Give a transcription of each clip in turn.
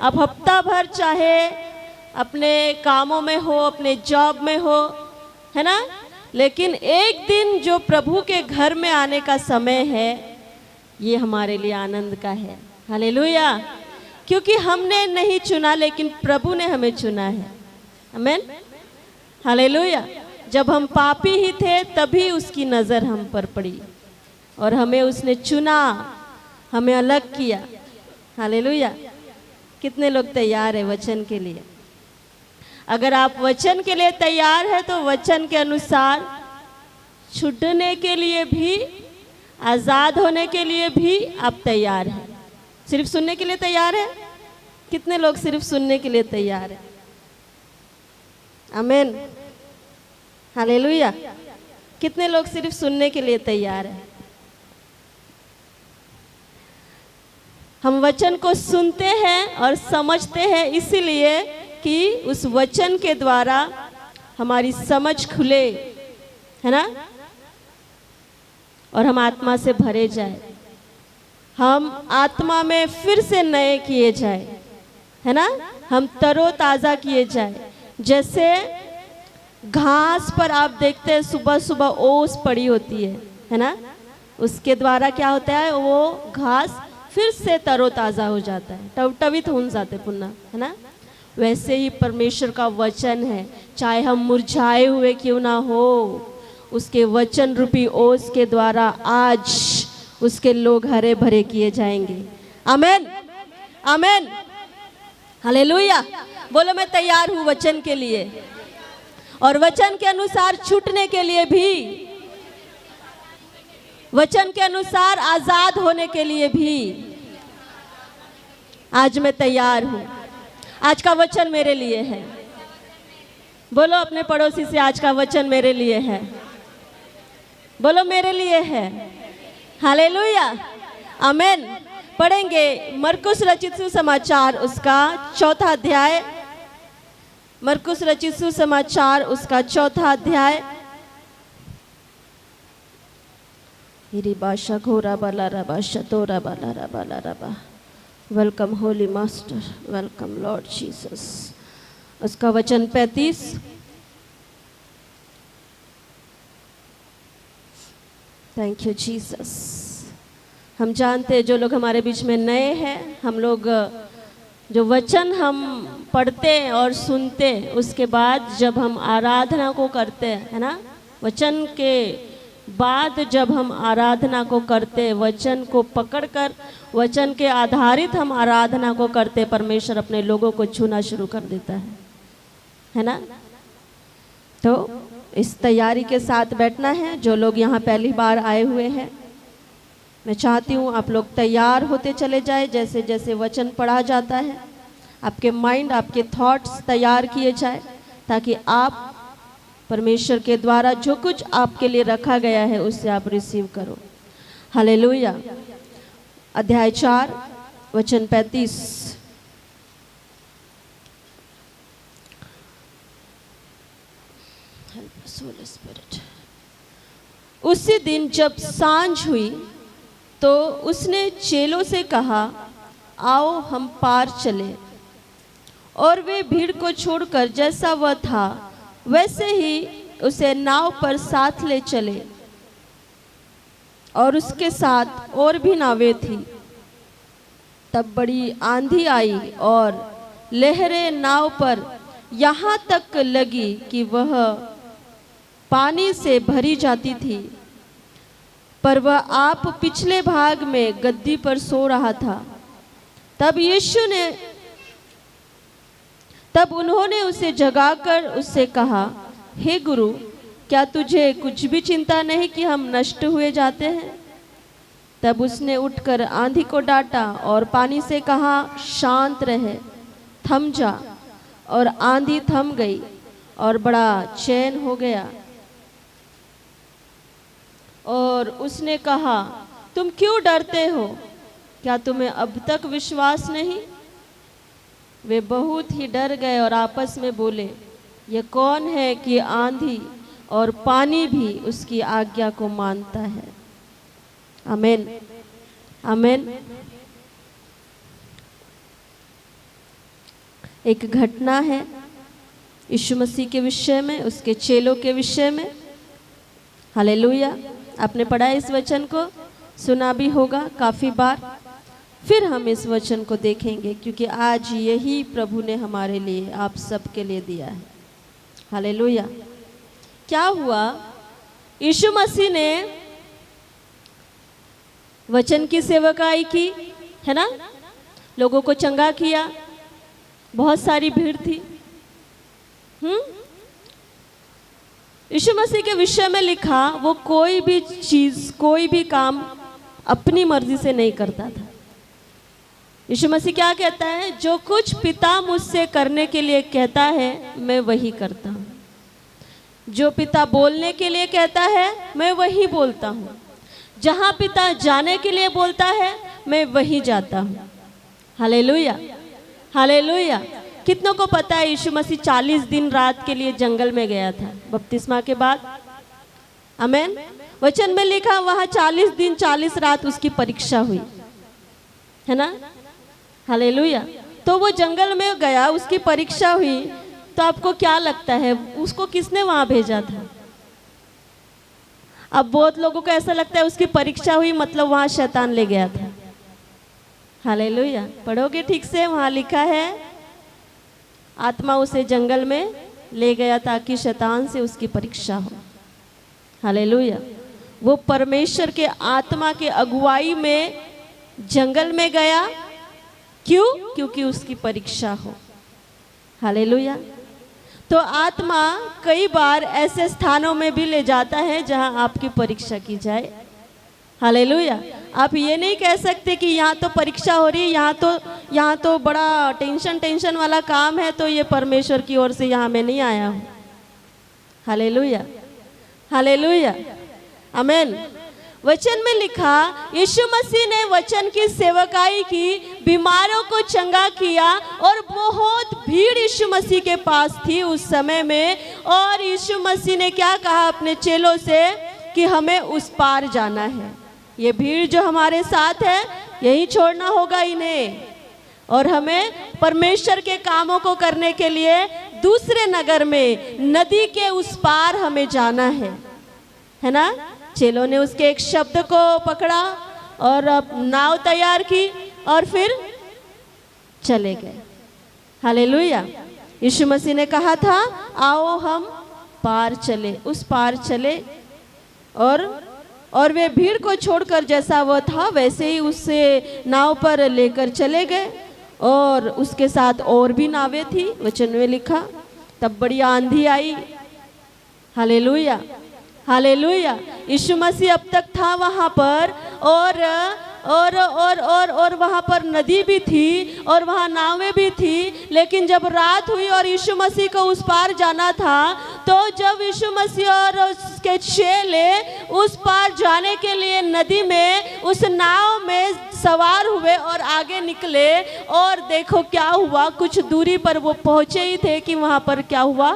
आप हफ्ता भर चाहे अपने कामों में हो, अपने जॉब में हो, है ना, लेकिन एक दिन जो प्रभु के घर में आने का समय है, ये हमारे लिए आनंद का है। हालेलुया। क्योंकि हमने नहीं चुना, लेकिन प्रभु ने हमें चुना है। आमीन। हालेलुया। जब हम पापी ही थे तभी उसकी नज़र हम पर पड़ी और हमें उसने चुना, हमें अलग किया। हालेलुया। कितने लोग तैयार है वचन के लिए? अगर आप वचन के लिए तैयार है तो वचन के अनुसार छूटने के लिए भी, आज़ाद होने के लिए भी आप तैयार हैं। सिर्फ सुनने के लिए तैयार है? कितने लोग सिर्फ सुनने के लिए तैयार है? आमीन। हालेलुया। कितने लोग सिर्फ सुनने के लिए तैयार है? हम वचन को सुनते हैं और समझते हैं इसीलिए कि उस वचन के द्वारा हमारी समझ खुले, है ना, और हम आत्मा से भरे जाए, हम आत्मा में फिर से नए किए जाए, है ना, हम तरोताज़ा किए जाए। जैसे घास पर आप देखते हैं सुबह सुबह ओस पड़ी होती है ना, उसके द्वारा क्या होता है, वो घास फिर से तरोताज़ा हो जाता है, टवटवीत होऊन जाते पुन्हा, है ना। वैसे ही परमेश्वर का वचन है, चाहे हम मुरझाए हुए क्यों ना हो, उसके वचन रूपी ओस के द्वारा आज उसके लोग हरे भरे किए जाएंगे। आमीन। आमीन। हालेलुया। बोलो मैं तैयार हूँ वचन के लिए, और वचन के अनुसार छूटने के लिए भी, वचन के अनुसार आजाद होने के लिए भी आज मैं तैयार हूँ। आज का वचन मेरे लिए है। बोलो अपने पड़ोसी से, आज का वचन मेरे लिए है। बोलो मेरे लिए है। हालेलुया। आमीन। पढ़ेंगे मरकुस रचित सुसमाचार उसका 4था अध्याय, मरकुस रचित सुसमाचार उसका 4था अध्याय। हिरी बाशा घोरा बाला रबा शतोरा बाला रबा। Welcome Holi master, welcome Lord Jesus. उसका वचन 35। Thank you Jesus. हम जानते हैं, जो लोग हमारे बीच में नए हैं, हम लोग जो वचन हम पढ़ते और सुनते, उसके बाद जब हम आराधना को करते हैं, है ना, वचन के बाद जब हम आराधना को करते, वचन को पकड़कर, वचन के आधारित हम आराधना को करते, परमेश्वर अपने लोगों को छूना शुरू कर देता है ना। तो इस तैयारी के साथ बैठना है। जो लोग यहाँ पहली बार आए हुए हैं, मैं चाहती हूँ आप लोग तैयार होते चले जाए। जैसे जैसे वचन पढ़ा जाता है, आपके माइंड, आपके थॉट्स तैयार किए जाए, ताकि आप परमेश्वर के द्वारा जो कुछ आपके लिए रखा गया है उससे आप रिसीव करो। हालेलुया। अध्याय 4 वचन 35। उसी दिन जब सांझ हुई तो उसने चेलों से कहा, आओ हम पार चले। और वे भीड़ को छोड़कर जैसा वह था वैसे ही उसे नाव पर साथ ले चले, और उसके साथ और भी नावें थी। तब बड़ी आंधी आई और लहरें नाव पर यहाँ तक लगी कि वह पानी से भरी जाती थी, पर वह आप पिछले भाग में गद्दी पर सो रहा था। तब उन्होंने उसे जगाकर उससे कहा, हे गुरु, क्या तुझे कुछ भी चिंता नहीं कि हम नष्ट हुए जाते हैं? तब उसने उठकर आंधी को डांटा और पानी से कहा, शांत रहे, थम जा। और आंधी थम गई और बड़ा चैन हो गया। और उसने कहा, तुम क्यों डरते हो? क्या तुम्हें अब तक विश्वास नहीं? वे बहुत ही डर गए और आपस में बोले, ये कौन है कि आंधी और पानी भी उसकी आज्ञा को मानता है। आमीन। आमीन। एक घटना है यीशु मसीह के विषय में, उसके चेलों के विषय में। हालेलुया। आपने पढ़ा इस वचन को, सुना भी होगा काफ़ी बार। फिर हम इस वचन को देखेंगे क्योंकि आज यही प्रभु ने हमारे लिए, आप सबके लिए दिया है। हालेलुया। क्या हुआ? यीशु मसीह ने वचन की सेवकाई की, है ना, लोगों को चंगा किया, बहुत सारी भीड़ थी। यीशु मसीह के विषय में लिखा, वो कोई भी चीज, कोई भी काम अपनी मर्जी से नहीं करता था। यीशु मसीह क्या कहता है? जो कुछ पिता मुझसे करने के लिए कहता है मैं वही करता हूँ। जो पिता बोलने के लिए कहता है मैं वही बोलता हूँ। जहाँ पिता जाने के लिए बोलता है मैं वही जाता हूँ। Hallelujah, hallelujah. कितनों को पता है यीशु मसीह 40 दिन रात के लिए जंगल में गया था बपतिस्मा के बाद? आमेन। वचन में लिखा वहाँ 40 दिन 40 रात उसकी परीक्षा हुई, है ना। हालेलुया। तो वो जंगल में गया, उसकी परीक्षा हुई, तो आपको क्या लगता है उसको किसने वहाँ भेजा था? अब बहुत लोगों को ऐसा लगता है उसकी परीक्षा हुई मतलब वहाँ शैतान ले गया था। हालेलुया। पढ़ोगे ठीक से, वहाँ लिखा है आत्मा उसे जंगल में ले गया ताकि शैतान से उसकी परीक्षा हो। हालेलुया। वो परमेश्वर के आत्मा के अगुवाई में जंगल में गया। क्यों? क्योंकि उसकी परीक्षा हो। हालेलुया। तो आत्मा कई बार ऐसे स्थानों में भी ले जाता है जहां आपकी परीक्षा की जाए। हालेलुया। आप ये नहीं कह सकते कि यहाँ तो परीक्षा हो रही है, यहाँ तो बड़ा टेंशन वाला काम है, तो ये परमेश्वर की ओर से यहाँ मैं नहीं आया हूँ। हालेलुया, हालेलुया, आमेन। वचन में लिखा यीशु मसीह ने वचन की सेवकाई की, बीमारों को चंगा किया, और बहुत भीड़ यीशु मसीह के पास थी उस समय में। और यीशु मसीह ने क्या कहा अपने चेलों से कि हमें उस पार जाना है। ये भीड़ जो हमारे साथ है यही छोड़ना होगा इन्हें, और हमें परमेश्वर के कामों को करने के लिए दूसरे नगर में, नदी के उस पार हमें जाना है ना। चेलों ने उसके एक शब्द को पकड़ा और नाव तैयार की और फिर चले गए। हालेलुया। यीशु मसीह ने कहा था आओ हम पार चले, उस पार चले, और वे भीड़ को छोड़कर जैसा वह था वैसे ही उससे नाव पर लेकर चले गए, और उसके साथ और भी नावें थी। वचन में लिखा तब बड़ी आंधी आई। Hallelujah, hallelujah. यीशु मसीह अब तक था वहाँ पर, और वहाँ पर नदी भी थी और वहाँ नावें भी थी। लेकिन जब रात हुई और यीशु मसीह को उस पार जाना था, तो जब यीशु मसीह और उसके चेले उस पार जाने के लिए नदी में उस नाव में सवार हुए और आगे निकले, और देखो क्या हुआ, कुछ दूरी पर वो पहुँचे ही थे कि वहाँ पर क्या हुआ,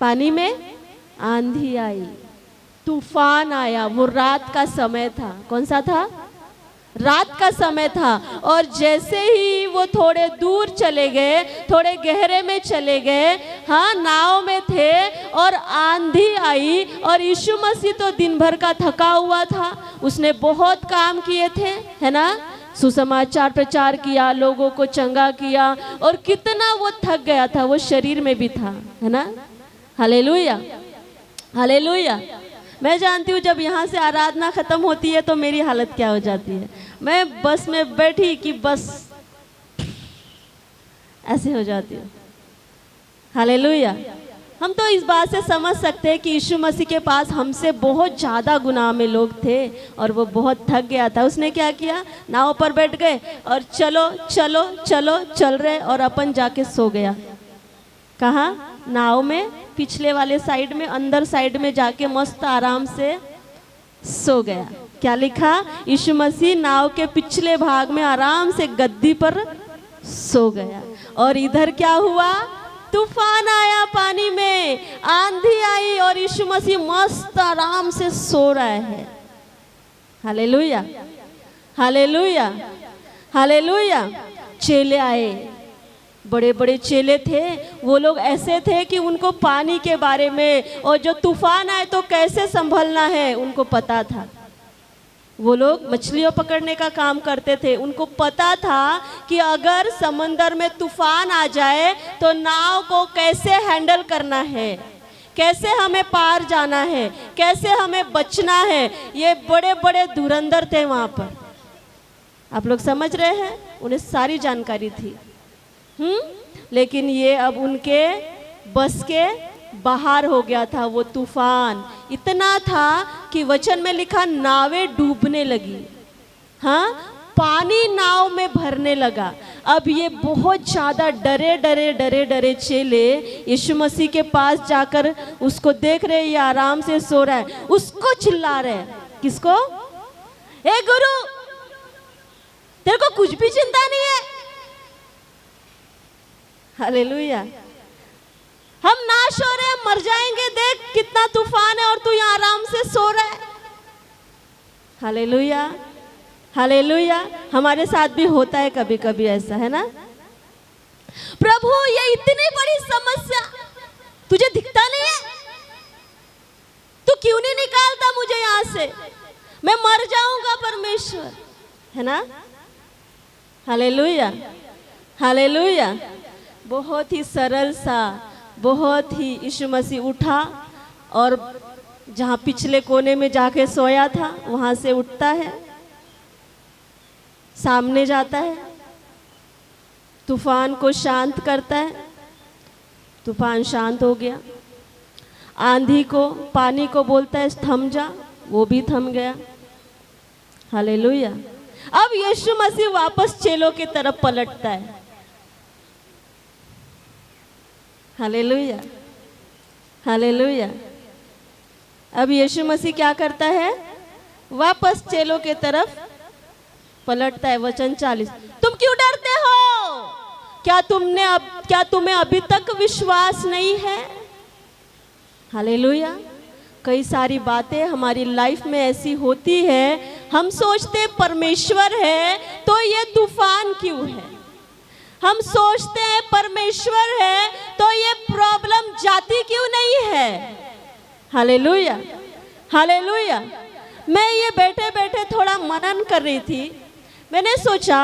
पानी में आंधी आई, तूफान आया। वो रात का समय था। कौन सा था? रात का समय था। और जैसे ही वो थोड़े दूर चले गए, थोड़े गहरे में चले गए, हाँ नाव में थे, और आंधी आई। और यीशु मसीह तो दिन भर का थका हुआ था, उसने बहुत काम किए थे, है ना। सुसमाचार प्रचार किया, लोगों को चंगा किया, और कितना वो थक गया था, वो शरीर में भी था, है ना। Hallelujah, hallelujah. मैं जानती हूँ जब यहाँ से आराधना खत्म होती है तो मेरी हालत क्या हो जाती है। मैं बस में बैठी कि बस ऐसे हो जाती हूँ। हालेलुया। हम तो इस बात से समझ सकते हैं कि यीशु मसीह के पास हमसे बहुत ज़्यादा गुनाह में लोग थे, और वो बहुत थक गया था। उसने क्या किया, नाव पर बैठ गए और चलो चलो चलो चल रहे, और अपन जाके सो गया। कहाँ? नाव में पिछले वाले साइड में, अंदर साइड में जाके मस्त आराम से सो गया। क्या लिखा? यीशु मसीह नाव के पिछले भाग में आराम से गद्दी पर सो गया। और इधर क्या हुआ? तूफान आया, पानी में आंधी आई, और यीशु मसीह मस्त आराम से सो रहा है। Hallelujah, hallelujah, hallelujah. चेले आए, बड़े बड़े चेले थे, वो लोग ऐसे थे कि उनको पानी के बारे में और जो तूफान आए तो कैसे संभलना है उनको पता था। वो लोग मछलियों पकड़ने का काम करते थे, उनको पता था कि अगर समंदर में तूफान आ जाए तो नाव को कैसे हैंडल करना है, कैसे हमें पार जाना है, कैसे हमें बचना है। ये बड़े बड़े धुरंधर थे वहाँ पर। आप लोग समझ रहे हैं, उन्हें सारी जानकारी थी। लेकिन ये अब उनके बस के बाहर हो गया था। वो तूफान इतना था कि वचन में लिखा नावें डूबने लगी। हाँ, पानी नाव में भरने लगा। अब ये बहुत ज़्यादा डरे चेले यीशु मसीह के पास जाकर उसको देख रहे, ये आराम से सो रहा है, उसको चिल्ला रहे। किसको? ए गुरु, तेरे को कुछ भी चिंता नहीं है? हालेलुया। हम नाश हो रहे हैं, मर जाएंगे, देख कितना तूफान है और तू यहाँ आराम से सो रहा है। Hallelujah, hallelujah. हमारे साथ भी होता है कभी कभी ऐसा, है ना? प्रभु, ये इतनी बड़ी समस्या तुझे दिखता नहीं है? तू क्यों नहीं निकालता मुझे यहाँ से? मैं मर जाऊंगा परमेश्वर, है ना? Hallelujah, hallelujah. बहुत ही सरल सा, बहुत ही यीशु मसीह उठा और जहाँ पिछले कोने में जाके सोया था वहाँ से उठता है, सामने जाता है, तूफान को शांत करता है। तूफान शांत हो गया। आंधी को, पानी को बोलता है थम जा, वो भी थम गया। हालेलुया। अब यीशु मसीह वापस चेलों की तरफ पलटता है। Hallelujah, hallelujah. अब यीशु मसीह क्या करता है? वापस चेलों के तरफ पलटता है। वचन 40, तुम क्यों डरते हो? क्या तुम्हें अभी तक विश्वास नहीं है? हालेलुया। कई सारी बातें हमारी लाइफ में ऐसी होती है, हम सोचते परमेश्वर है तो ये तूफान क्यों है? हम सोचते हैं परमेश्वर है तो ये प्रॉब्लम जाती क्यों नहीं है? Hallelujah, hallelujah. मैं ये बैठे बैठे थोड़ा मनन कर रही थी। मैंने सोचा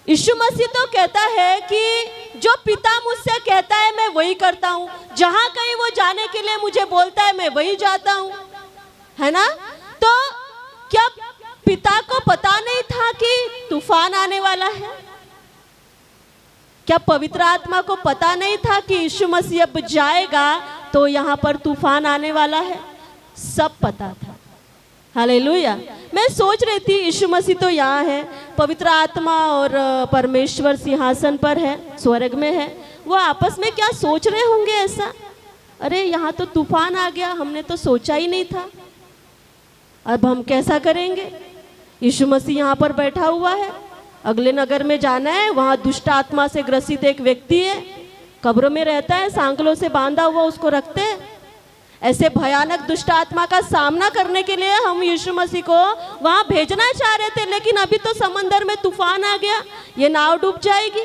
यीशु मसीह तो कहता है कि जो पिता मुझसे कहता है मैं वही करता हूँ, जहाँ कहीं वो जाने के लिए मुझे बोलता है मैं वही जाता हूँ, है ना? तो क्या पिता को पता नहीं था कि तूफान आने वाला है? क्या पवित्र आत्मा को पता नहीं था कि यीशु मसीह अब जाएगा तो यहाँ पर तूफान आने वाला है? सब पता था। हालेलुया। मैं सोच रही थी यीशु मसीह तो यहाँ है, पवित्र आत्मा और परमेश्वर सिंहासन पर है, स्वर्ग में है, वो आपस में क्या सोच रहे होंगे ऐसा? अरे यहाँ तो तूफान आ गया, हमने तो सोचा ही नहीं था, अब हम कैसा करेंगे? यीशु मसीह यहाँ पर बैठा हुआ है, अगले नगर में जाना है, वहाँ दुष्ट आत्मा से ग्रसित एक व्यक्ति है, कब्र में रहता है, सांकलों से बांधा हुआ उसको रखते हैं। ऐसे भयानक दुष्ट आत्मा का सामना करने के लिए हम यीशु मसीह को वहाँ भेजना चाह रहे थे, लेकिन अभी तो समंदर में तूफान आ गया, ये नाव डूब जाएगी।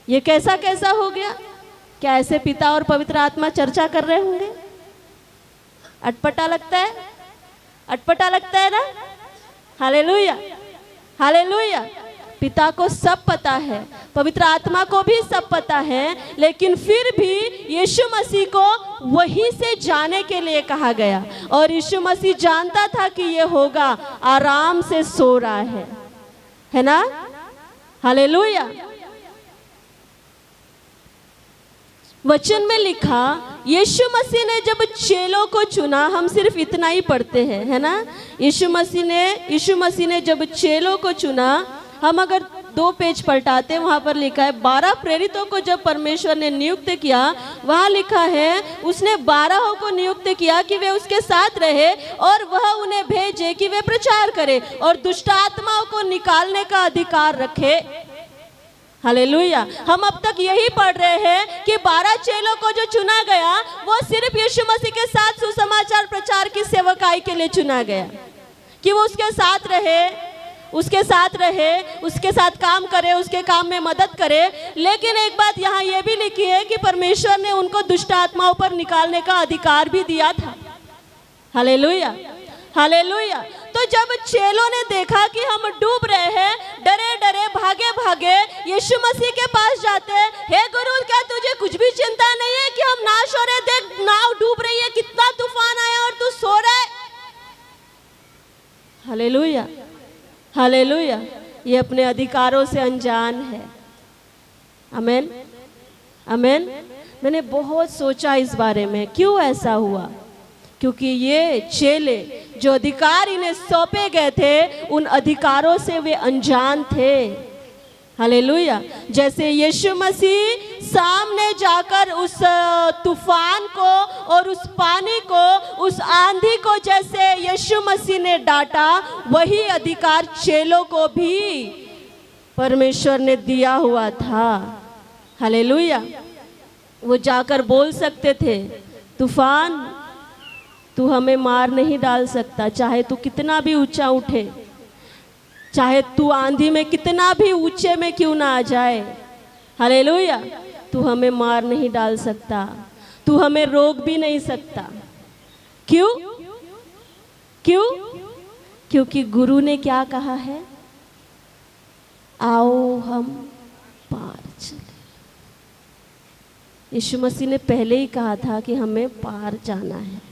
ये कैसा कैसा हो गया? क्या ऐसे पिता और पवित्र आत्मा चर्चा कर रहे होंगे? अटपटा लगता है, अटपटा लगता है ना? Hallelujah, hallelujah. पिता को सब पता है, पवित्र आत्मा को भी सब पता है, लेकिन फिर भी यीशु मसीह को वहीं से जाने के लिए कहा गया और यीशु मसीह जानता था कि ये होगा, आराम से सो रहा है ना? हालेलुया। वचन में लिखा यीशु मसीह ने जब चेलों को चुना, हम सिर्फ इतना ही पढ़ते हैं, है ना? यीशु मसीह ने जब चेलों को चुना, हम अगर 2 पेज पलटाते वहाँ पर लिखा है 12 प्रेरितों को जब परमेश्वर ने नियुक्त किया, वहाँ लिखा है उसने 12 को नियुक्त किया कि वे उसके साथ रहे और वह उन्हें भेजे कि वे प्रचार करें और दुष्ट आत्माओं को निकालने का अधिकार रखे। हालेलुया। हम अब तक यही पढ़ रहे हैं कि 12 चेलों को जो चुना गया वो सिर्फ यीशु मसीह के साथ सुसमाचार प्रचार की सेवकाई के लिए चुना गया, कि वो उसके साथ रहे उसके साथ रहे, उसके साथ काम करे, उसके काम में मदद करे। लेकिन एक बात यहाँ ये भी लिखी है कि परमेश्वर ने उनको दुष्ट आत्माओं पर निकालने का अधिकार भी दिया था। Hallelujah, hallelujah. तो जब चेलों ने देखा कि हम डूब रहे हैं, डरे डरे भागे भागे यीशु मसीह के पास जाते हैं, हे गुरु क्या तुझे कुछ भी चिंता नहीं है कि हम नाश हो रहे? देख नाव डूब रही है, कितना तूफान आया और तू सो रहा है। Hallelujah, hallelujah. ये अपने अधिकारों से अनजान है। आमेन, आमेन। मैंने बहुत सोचा इस बारे में, क्यों ऐसा हुआ? क्योंकि ये चेले जो अधिकार इन्हें सौंपे गए थे, उन अधिकारों से वे अनजान थे। हालेलुया। जैसे यीशु मसीह सामने जाकर उस तूफान को और उस पानी को, उस आंधी को जैसे यीशु मसीह ने डांटा, वही अधिकार चेलों को भी परमेश्वर ने दिया हुआ था। हालेलुया। वो जाकर बोल सकते थे, तूफान तू हमें मार नहीं डाल सकता, चाहे तू कितना भी ऊंचा उठे, चाहे तू आंधी में कितना भी ऊंचे में क्यों ना आ जाए। हालेलुया। तू हमें मार नहीं डाल सकता, तू हमें रोक भी नहीं सकता। क्यों? क्यों? क्योंकि गुरु ने क्या कहा है? आओ हम पार चले। यीशु मसीह ने पहले ही कहा था कि हमें पार जाना है।